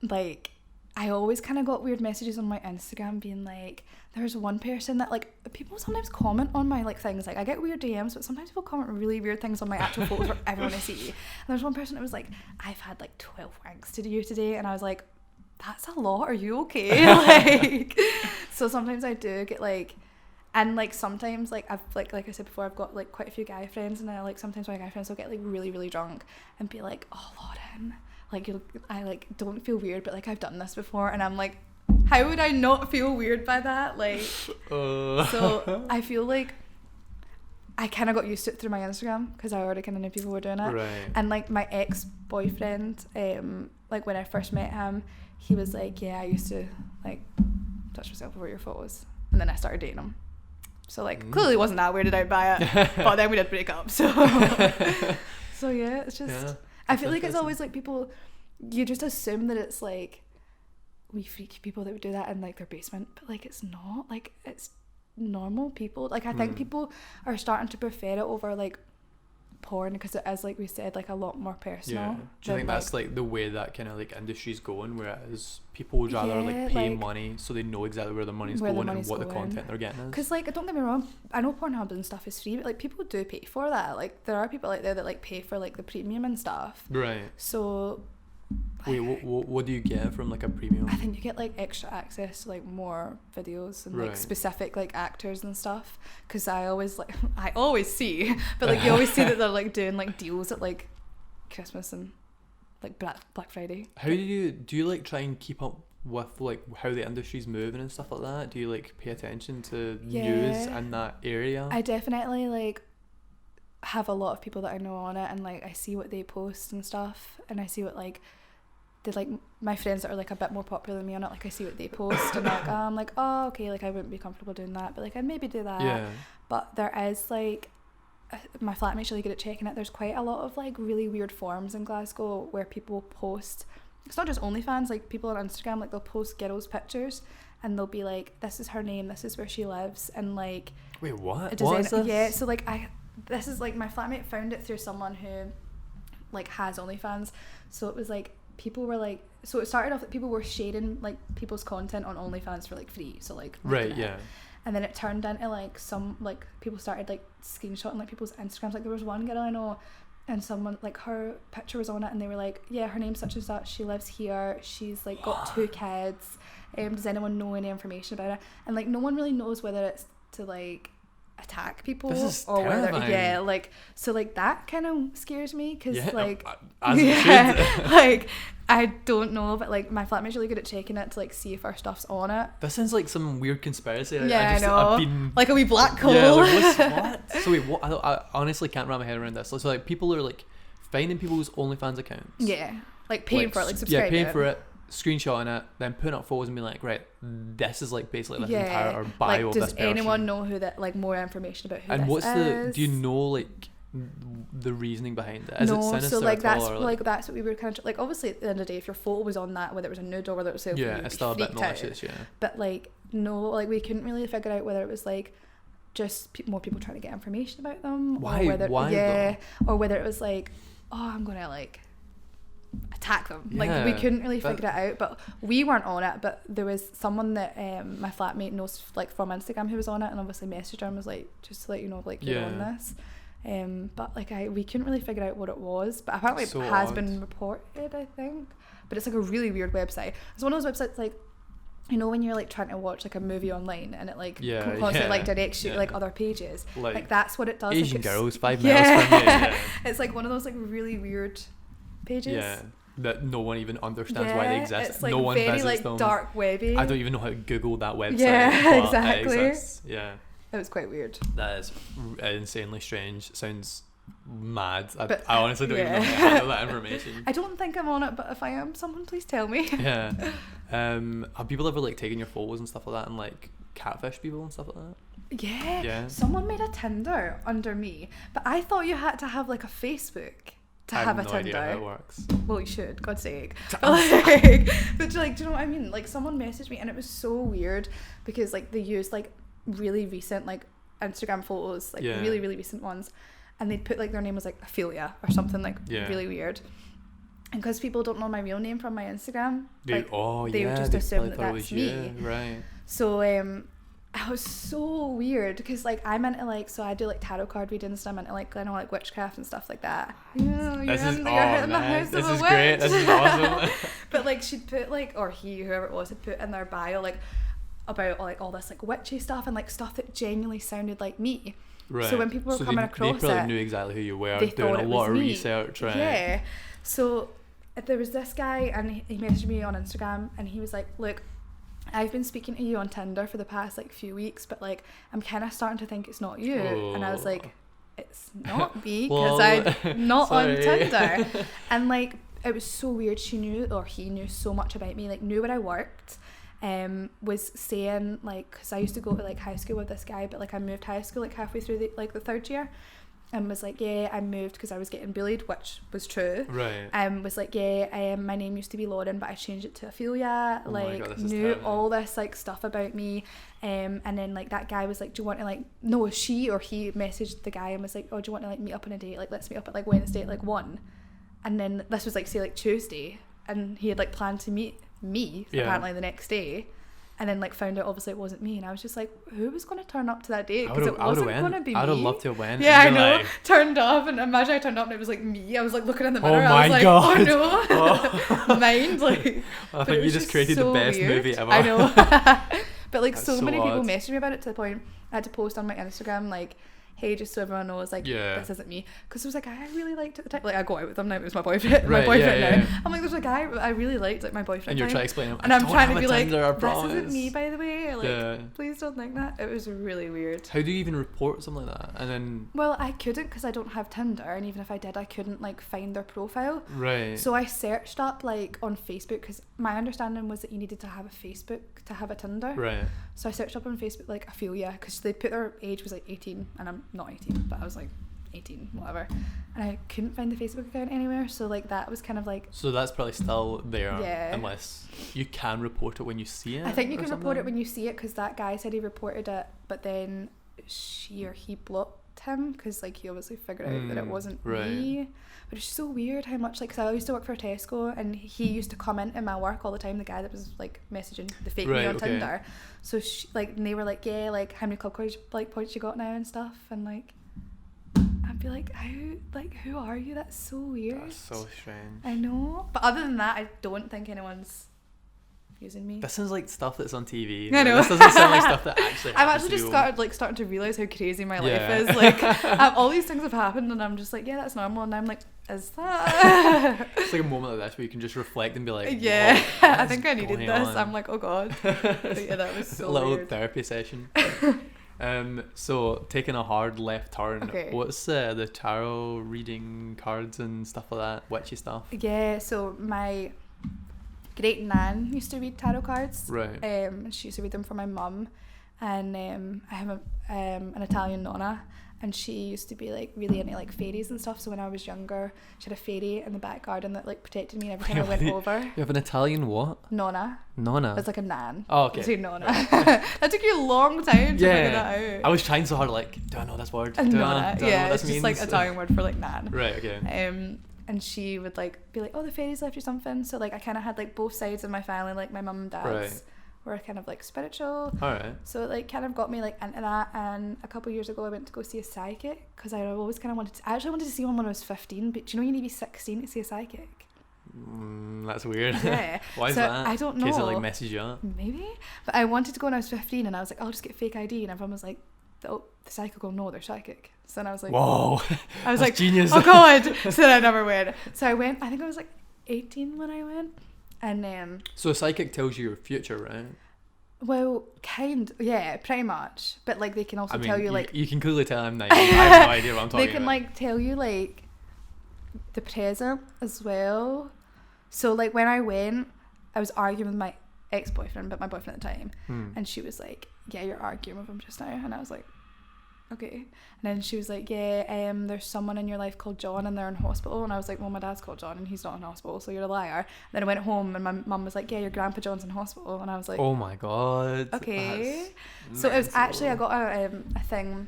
like I always kind of got weird messages on my Instagram being like, there's one person that like, people sometimes comment on my like things, like I get weird DMs, but sometimes people comment really weird things on my actual photos for everyone to see. And there's one person that was like, I've had like 12 wanks to do today, and I was like, that's a lot, are you okay? Like, so sometimes I do get like, and like sometimes like I've like I said before, I've got like quite a few guy friends, and I like sometimes my guy friends will get like really, really drunk and be like, oh Lauran, like I like don't feel weird, but like I've done this before, and I'm like, how would I not feel weird by that? Like, so I feel like I kind of got used to it through my Instagram because I already kind of knew people were doing it. Right. And like my ex-boyfriend, like when I first met him, he was like, yeah, I used to like touch myself over your photos, and then I started dating him. So like clearly wasn't that weirded out by it, but then we did break up. So so yeah, it's just I feel like it's always like people, you just assume that it's like we freaky people that would do that in like their basement, but like it's not, like it's normal people. Like I think people are starting to prefer it over like porn because it is, like we said, like a lot more personal. Yeah. Do you think that's like the way that kind of like industry's going, whereas people would rather like pay money so they know exactly where their money's going and what the content they're getting is? Because like, don't get me wrong, I know Pornhub and stuff is free, but like people do pay for that. Like there are people out there that like pay for like the premium and stuff. Right. So wait, what do you get from like a premium? I think you get like extra access to like more videos and like specific like actors and stuff, because I always see, but like you always see that they're like doing like deals at like Christmas and like Black Friday. How do you like try and keep up with like how the industry's moving and stuff like that? Do you like pay attention to news in that area? I definitely like have a lot of people that I know on it, and like I see what they post and stuff, and I see what like they like my friends that are like a bit more popular than me on it, like I see what they post and like I'm like, oh okay, like I wouldn't be comfortable doing that, but like I'd maybe do that. Yeah. But there is like my flatmate's really good at checking it. There's quite a lot of like really weird forums in Glasgow where people post, it's not just OnlyFans, like people on Instagram, like they'll post girls' pictures and they'll be like, this is her name, this is where she lives, and like wait, what? What is this? Yeah, so like this is like my flatmate found it through someone who like has OnlyFans. So it was like people were like, so it started off that people were sharing like people's content on OnlyFans for like free, so like right, yeah. And then it turned into like some like people started like screenshotting like people's Instagrams. Like there was one girl I know, and someone like her picture was on it, and they were like, yeah, her name's such and such, she lives here, she's like got 2 kids, does anyone know any information about it? And like no one really knows whether it's to like attack people or whether like, so like that kind of scares me because like as it should. Like I don't know, but like my flatmate's really good at checking it to like see if our stuff's on it. That sounds like some weird conspiracy. I know. I've been, like a wee black hole. Yeah, like, what? So wait, what? I honestly can't wrap my head around this. So like people are like finding people's OnlyFans accounts. Yeah, like paying for it, like subscribing. Yeah, paying for it, screenshotting it, then putting up photos and being like, right, this is like basically the entire bio like, of this person. Does anyone know who that, like more information about who and this what's is? the, do you know like the reasoning behind it? Is it sinister so like at that's all, or, like that's what we were kind of like, obviously at the end of the day, if your photo was on that, whether it was a nude or whether it was selfie, it's still a bit malicious, but like no, like we couldn't really figure out whether it was like just more people trying to get information about them, or whether or whether it was like, oh, I'm gonna like attack them. Like we couldn't really figure it out, but we weren't on it, but there was someone that my flatmate knows like from Instagram who was on it, and obviously messaged her and was like, just to let you know, like you're on this. But like we couldn't really figure out what it was, but apparently it has been reported, I think. But it's like a really weird website. It's one of those websites like, you know, when you're like trying to watch like a movie online and it like constantly like directs you to like other pages, like that's what it does. Asian like, girls 5 miles from you. It's like one of those like really weird pages that no one even understands why they exist. It's like no one very visits like them. dark webby. I don't even know how to Google that website. Yeah, exactly. It exists. Yeah, it was quite weird. That is insanely strange. Sounds mad. I honestly don't even know how to handle that information. I don't think I'm on it, but if I am, someone please tell me. Yeah. Have people ever like taken your photos and stuff like that and like catfish people and stuff like that? Yeah. Someone made a Tinder under me, but I thought you had to have like a Facebook to have a Tinder. I have no idea how it works. Well, you should, God's sake. But like, do you know what I mean? Like someone messaged me and it was so weird because like they used like really recent like Instagram photos, like really, really recent ones. And they'd put like their name was like Ophelia or something like really weird. And because people don't know my real name from my Instagram, they would just assume that that's me. Right. So I was so weird because like I'm into like, so I do like tarot card readings and I'm into like, I know like witchcraft and stuff like that. This is great. This is awesome. But like she'd put like, or he, whoever it was, had put in their bio like about like all this like witchy stuff and like stuff that genuinely sounded like me. Right. So when people were coming across it, they probably knew exactly who you were, doing a lot of research, right? Yeah. So there was this guy and he messaged me on Instagram and he was like, look, I've been speaking to you on Tinder for the past like few weeks, but like I'm kind of starting to think it's not you. And I was like, it's not me because I'm not on Tinder. And like it was so weird. She knew, or he knew so much about me, like knew where I worked. Was saying like, because I used to go to like high school with this guy, but like I moved high school like halfway through the 3rd year, and was like, yeah, I moved because I was getting bullied, which was true. Right. Was like, yeah, my name used to be Lauran, but I changed it to Ophelia. Oh like, my God, knew all this like stuff about me. And then like that guy was like, do you want to like, no, she or he messaged the guy and was like, oh, do you want to like meet up on a date? Like, let's meet up at like Wednesday at like 1. And then this was like, say like Tuesday, and he had like planned to meet me apparently the next day. And then like found out obviously it wasn't me, and I was just like, who was going to turn up to that date? Because it wasn't going to be me. I would have loved to have went. Yeah, I know. Like... Turned up, and imagine I turned up and it was like me. I was like looking in the mirror. Oh my I was like, God. Oh no. Mind like. I think you just created the best movie ever. I know. But like so many people odd. messaged me about it to the point I had to post on my Instagram like, hey, just so everyone knows, like, this isn't me. Because there was a guy I really liked at the time. Like, I go out with him now, it was my boyfriend. Right, my boyfriend now. yeah. I'm like, there's a guy I really liked, like, my boyfriend. And you're trying to explain him. And I'm trying to be like, Tinder, this isn't me, by the way. Like, please don't think that. It was really weird. How do you even report something like that? And then... Well, I couldn't because I don't have Tinder. And even if I did, I couldn't, like, find their profile. Right. So I searched up, like, on Facebook, because my understanding was that you needed to have a Facebook to have a Tinder. Right. So I searched up on Facebook, like, Ophelia, because they put their age was, like, 18. And I'm not 18, but I was like 18, whatever, and I couldn't find the Facebook account anywhere, so like that was kind of like, so that's probably still there, unless you can report it when you see it. I think you can report it when you see it, because that guy said he reported it, but then she or he blocked him because like he obviously figured out that it wasn't me. But it's so weird how much, like, because I used to work for Tesco, and he used to comment in my work all the time, the guy that was like messaging the fake me on Tinder. So she, like, and they were like, yeah, like, how many club points you got now and stuff, and like I'd be like, who are you? That's so weird. That's so strange. I know. But other than that, I don't think anyone's using me. This sounds like stuff that's on TV. I know. This doesn't sound like stuff that actually I've actually just starting to realise how crazy my life is. Like, all these things have happened, and I'm just like, yeah, that's normal. And I'm like, is that? It's like a moment like this where you can just reflect and be like, yeah, I think I needed this. On? I'm like, oh God. But yeah, that was so a little weird. therapy session. So taking a hard left turn. Okay. What's the tarot reading cards and stuff like that, witchy stuff? Yeah, so my great nan used to read tarot cards. Right. She used to read them for my mum, and I have an Italian nonna, and she used to be like really into like fairies and stuff. So when I was younger, she had a fairy in the back garden that like protected me every time I went over. You have an Italian what? Nonna. It's like a nan. Oh, okay. Say nonna. That took you a long time to figure that out. I was trying so hard, like, do I know this word? Do nonna. I know what it's this just means? like Italian word for like nan. Right. Okay. And she would like be like, oh, the fairies left you something. So like I kind of had like both sides of my family, like my mum and dad's were kind of like spiritual. All right. So it like kind of got me like into that. And a couple of years ago I went to go see a psychic, because I always kind of I actually wanted to see one when I was 15, but do you know you need to be 16 to see a psychic? That's weird. Yeah. Why is so that? I don't know. In case it like messes you up. Maybe. But I wanted to go when I was 15, and I was like, I'll just get fake ID, and everyone was like, the psychic will know they're psychic. So then I was like, whoa. I was like, genius. Oh God. So then I never went. So I went, I think I was like 18 when I went. And so a psychic tells you your future, right? Well, yeah, pretty much. But like they can also tell you like, you can clearly tell I'm 19. I have no idea what I'm talking about. They can like tell you like the present as well. So like when I went, I was arguing with my ex-boyfriend, but my boyfriend at the time, and she was like, yeah, you're arguing with him just now. And I was like, okay. And then she was like, yeah, there's someone in your life called John, and they're in hospital. And I was like, well, my dad's called John and he's not in hospital, so you're a liar. And then I went home and my mum was like, yeah, your grandpa John's in hospital. And I was like, oh my God. Okay. So it was actually, I got a thing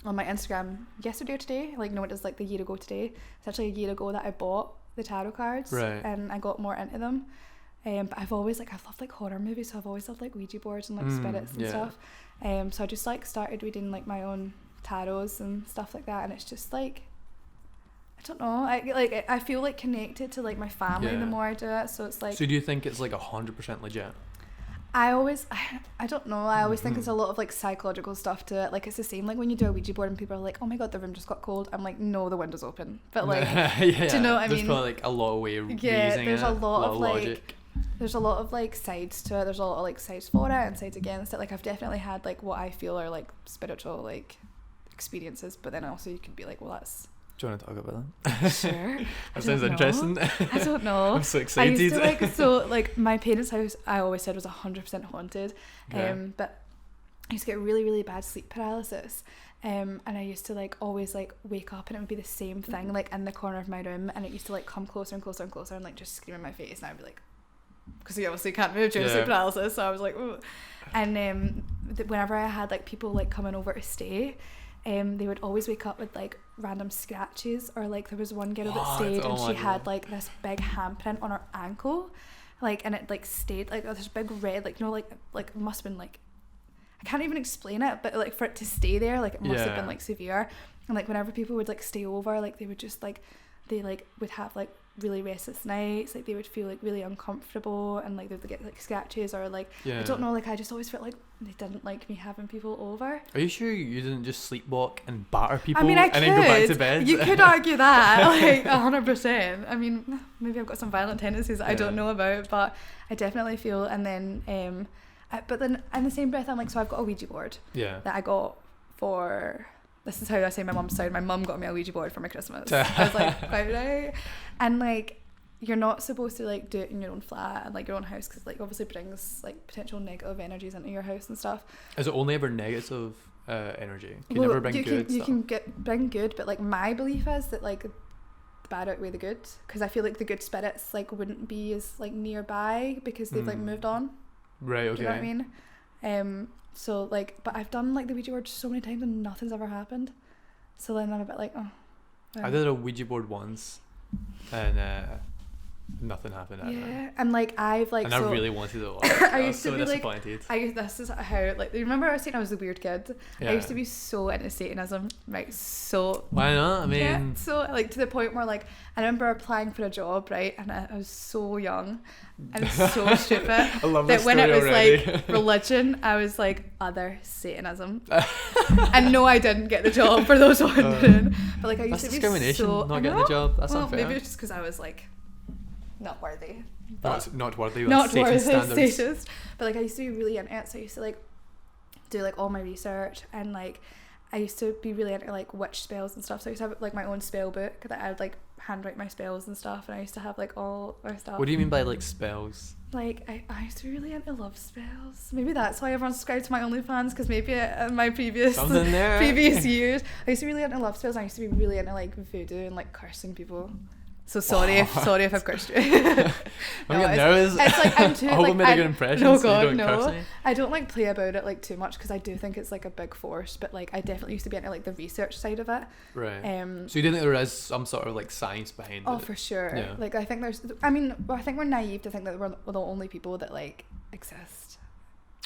on my Instagram yesterday or today, like no, it was like the year ago today. It's actually a year ago that I bought the tarot cards, and I got more into them. But I've always like, I've loved like horror movies, so I've always loved like Ouija boards and like spirits and stuff. So I just like started reading like my own tarots and stuff like that, and it's just like, I don't know, I feel like connected to like my family the more I do it. So it's like, so do you think it's like 100% legit? I don't know, I always think it's a lot of like psychological stuff to it. Like it's the same like when you do a Ouija board and people are like, oh my God, the room just got cold. I'm like, no, the window's open. But like, do you know what I mean? There's probably like a lot of way of reasoning there's a lot of like logic. there's a lot of like sides to it. There's a lot of like sides for it and sides against it. Like I've definitely had like what I feel are like spiritual like experiences, but then also you can be like, well, that's... Do you want to talk about that? Sure. That sounds interesting. I don't know. I'm so excited. I used to like my parents' house, I always said was 100% haunted. But I used to get really, really bad sleep paralysis. And I used to like always like wake up and it would be the same thing like in the corner of my room, and it used to like come closer and closer and closer and like just scream in my face, and I'd be like, because you obviously can't move during sleep paralysis, so I was like, ooh. And whenever I had like people like coming over to stay, they would always wake up with like random scratches, or like there was one girl that stayed and she had like this big handprint on her ankle, like, and it like stayed like this big red, like, you know, like it must have been like, I can't even explain it, but like for it to stay there, like it must have been like severe. And like whenever people would like stay over, like they would just like, they like would have like really restless nights, like they would feel like really uncomfortable, and like they would get like scratches, or like I don't know, like I just always felt like they didn't like me having people over. Are you sure you didn't just sleepwalk and batter people, I mean, and then go back to bed? You could argue that, like 100%. I mean, maybe I've got some violent tendencies that I don't know about, but I definitely feel. And then but then in the same breath I'm like, so I've got a Ouija board that I got for... This is how I say my mum's side. My mum got me a Ouija board for my Christmas. I was like, quite right. And like, you're not supposed to like do it in your own flat and like your own house, because like obviously brings like potential negative energies into your house and stuff. Is it only ever negative energy? Can you never bring good stuff? You can bring good, but like my belief is that like the bad outweigh the good, because I feel like the good spirits like wouldn't be as like nearby because they've like moved on. Right. Okay. Do you know what I mean? So like, but I've done like the Ouija board so many times and nothing's ever happened. So then I'm a bit like, oh. I did a Ouija board once, and nothing happened. And like I've like, and so I really wanted it. I was so disappointed. This is how like, you remember I was saying I was a weird kid? I used to be so into Satanism, right? So why not? I mean, so like to the point where like I remember applying for a job, right? And I was so young and so stupid I love that when it was already. like religion, I was like other Satanism. And no, I didn't get the job, for those wondering. But like I used to be discrimination, so... not getting the job. That's unfair. Maybe it's just because I was like not worthy. Not worthy. Not worthy standards. status. But like I used to be really into it, so I used to like do like all my research, and like I used to be really into like witch spells and stuff. So I used to have like my own spell book that I would like handwrite my spells and stuff, and I used to have like all my stuff. What do you mean by like spells? Like I used to be really into love spells. Maybe that's why everyone subscribed to my Onlyfans, because maybe in my previous years I used to be really into love spells, and I used to be really into like voodoo and like cursing people. So sorry if I've cursed you. I'm getting nervous. It's like I'm too. I hope like, I made a good impression. No, so God, you don't no. curse me. I don't like play about it like too much, because I do think it's like a big force. But like I definitely used to be into like the research side of it. Right. So you do think there is some sort of like science behind it? Oh, for sure. Yeah. Like I think there's. I mean, I think we're naive to think that we're the only people that like exist.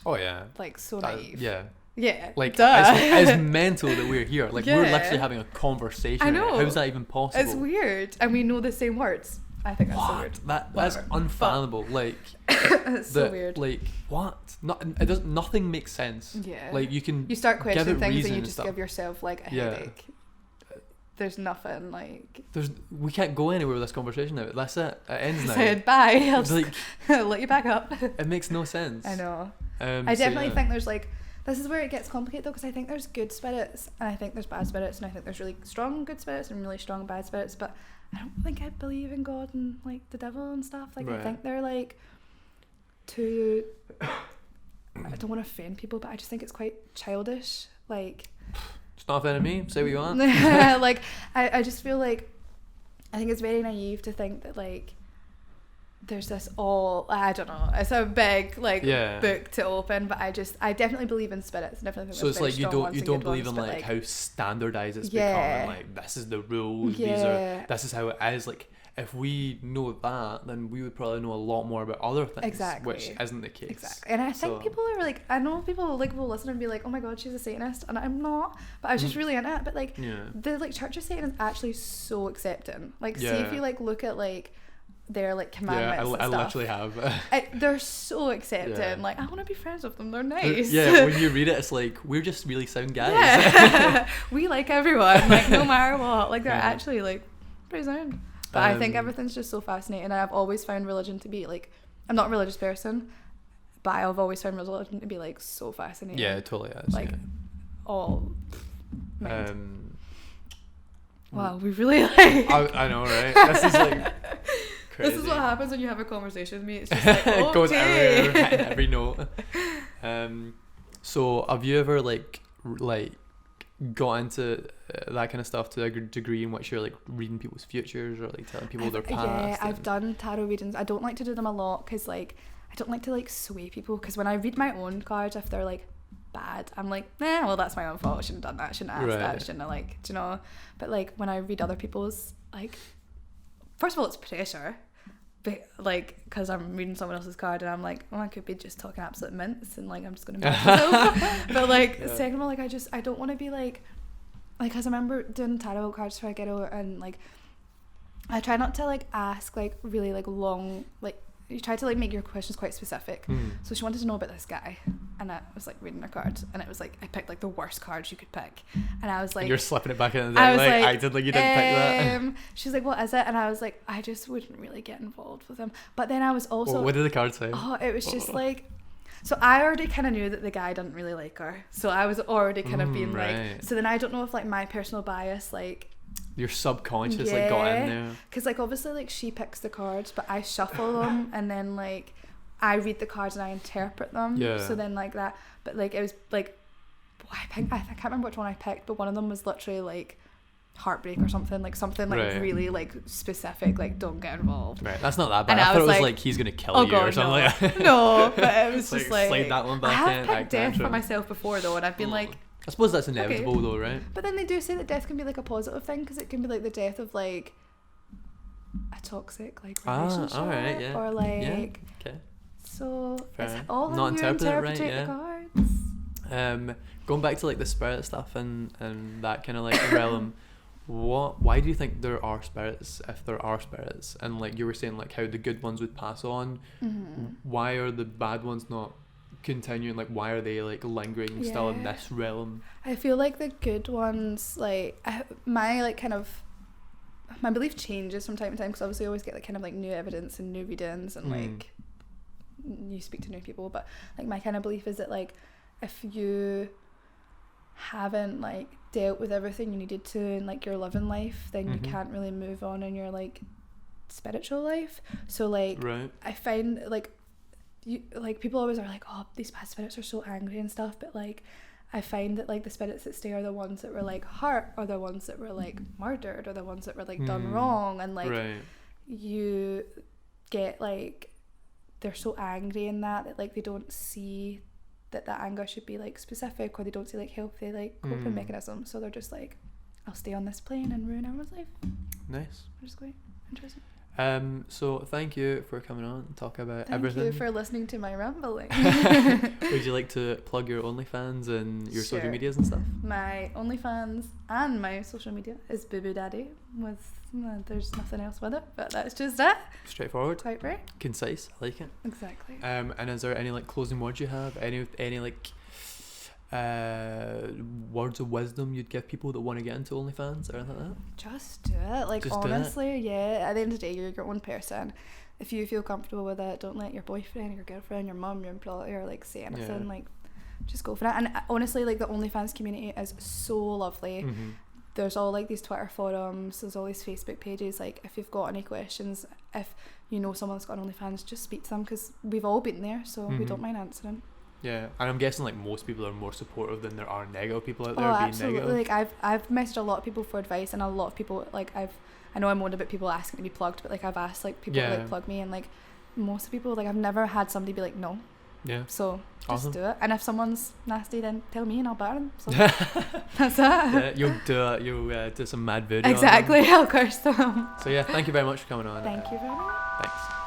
Oh yeah. Like so naive. Yeah. Yeah, like it's mental that we're here. Like we're literally having a conversation. I know. How's that even possible? It's weird, and we know the same words. I think that's so weird. That's unfathomable. Like it's so weird. Like what? Nothing makes sense. Yeah. Like you start questioning things and you just stuff. give yourself like a headache. There's nothing like. We can't go anywhere with this conversation now. That's it. It ends now. Said bye. I'll just let you back up. It makes no sense. I know. I definitely think there's like. This is where it gets complicated though, because I think there's good spirits and I think there's bad spirits, and I think there's really strong good spirits and really strong bad spirits, but I don't think I believe in God and like the devil and stuff. Like I think they're like too. I don't want to offend people, but I just think it's quite childish. Like, it's not offending me. Say what you want. Like I just feel like I think it's very naive to think that like there's this I don't know, it's a big like book to open, but I definitely believe in spirits. Definitely think so it's like you don't believe in like how standardized it's become, and like this is the rules, this is how it is. Like if we know that, then we would probably know a lot more about other things, which isn't the case. Exactly. And I think people are like, I know people like will listen and be like, oh my God, she's a Satanist, and I'm not, but I was just really into it. But like the like Church of Satan is actually so accepting. Like see if you like look at like their like commandments and stuff. I literally have. They're so accepting. Like I want to be friends with them. They're nice. When you read it, it's like we're just really sound guys. We like everyone. Like no matter what. Like they're actually like pretty sound. But I think everything's just so fascinating, and I've always found religion to be like I'm not a religious person, but I've always found religion to be like so fascinating. Yeah, it totally is. Like, yeah. all wow, we really like I know, right? This is like crazy. This is what happens when you have a conversation with me. It's just like, it goes okay. everywhere, hitting every note. So have you ever like got into that kind of stuff to a degree in which you're like reading people's futures or like telling people their past? Yeah, I've done tarot readings. I don't like to do them a lot because like I don't like to like sway people, because when I read my own cards, if they're like bad, I'm like, well, that's my own fault. I shouldn't have done that. I shouldn't have asked that. I shouldn't have, like, do you know? But like when I read other people's, like, first of all, it's pressure, but like because I'm reading someone else's card and I'm like, I could be just talking absolute mints and like I'm just gonna make myself. But like second of all, like I don't want to be like because I remember doing tarot cards for a girl, and like I try not to like ask like really like long, like you try to like make your questions quite specific. So she wanted to know about this guy, and I was like reading her card, and it was like I picked like the worst cards you could pick, and I was like, and you're slipping it back in, I was like I did like you didn't pick that. She's like, what is it? And I was like, I just wouldn't really get involved with him. But then I was also, what did the card say? It was just like, so I already kind of knew that the guy didn't really like her, so I was already kind of being like, so then I don't know if like my personal bias, like your subconscious like got in there, because like obviously like she picks the cards but I shuffle them and then like I read the cards and I interpret them, so then like that, but like it was like I can't remember which one I picked, but one of them was literally like heartbreak or something like really like specific, like don't get involved. Right, that's not that bad. I thought it was like he's gonna kill you or something. Like no, but it was just like slide that one back I in. have picked death for myself before though, and I've been like, I suppose that's inevitable though, right? But then they do say that death can be like a positive thing, because it can be like the death of like a toxic like relationship, or like okay. So fair. It's all not how you interpret right, the cards. Going back to like the spirit stuff and that kind of like realm, why do you think there are spirits, if there are spirits? And like you were saying, like how the good ones would pass on, why are the bad ones not continuing? Like why are they like lingering still in this realm? I feel like the good ones, like my belief changes from time to time, because obviously I always get like kind of like new evidence and new readings and like you speak to new people, but like my kind of belief is that like if you haven't like dealt with everything you needed to in like your living life, then you can't really move on in your like spiritual life. So like I find like you like people always are like, oh, these bad spirits are so angry and stuff, but like I find that like the spirits that stay are the ones that were like hurt, or the ones that were like murdered, or the ones that were like done wrong, and like you get like they're so angry in that like they don't see that anger should be like specific, or they don't see like healthy like coping mechanisms, so they're just like, I'll stay on this plane and ruin everyone's life. Nice. Which is quite interesting. So thank you for coming on and talk about everything. Thank you for listening to my rambling. Would you like to plug your OnlyFans and your social medias and stuff? My OnlyFans and my social media is Booboodaddy, with there's nothing else with it, but that's just it. Straightforward. Quite right. Concise. I like it. Exactly. And is there any like closing words you have? Any like words of wisdom you'd give people that want to get into OnlyFans or anything like that? Just do it. Like just honestly, yeah. At the end of the day, you're your own person. If you feel comfortable with it, don't let your boyfriend, your girlfriend, your mum, your employer like say anything. Like just go for it. And honestly, like the OnlyFans community is so lovely. There's all like these Twitter forums, there's all these Facebook pages. Like if you've got any questions, if you know someone that's got an OnlyFans, just speak to them, because we've all been there, so we don't mind answering. Yeah, and I'm guessing like most people are more supportive than there are negative people out there being absolutely. Negative. Like I've messaged a lot of people for advice, and a lot of people like I know I'm one about people asking to be plugged, but like I've asked like people to like plug me, and like most of people, like I've never had somebody be like no. Yeah. So just do it, and if someone's nasty, then tell me and I'll batter them. So that's it. Yeah, you'll do some mad video. Exactly, I'll curse them. So yeah, thank you very much for coming on. Thank you very much. Thanks.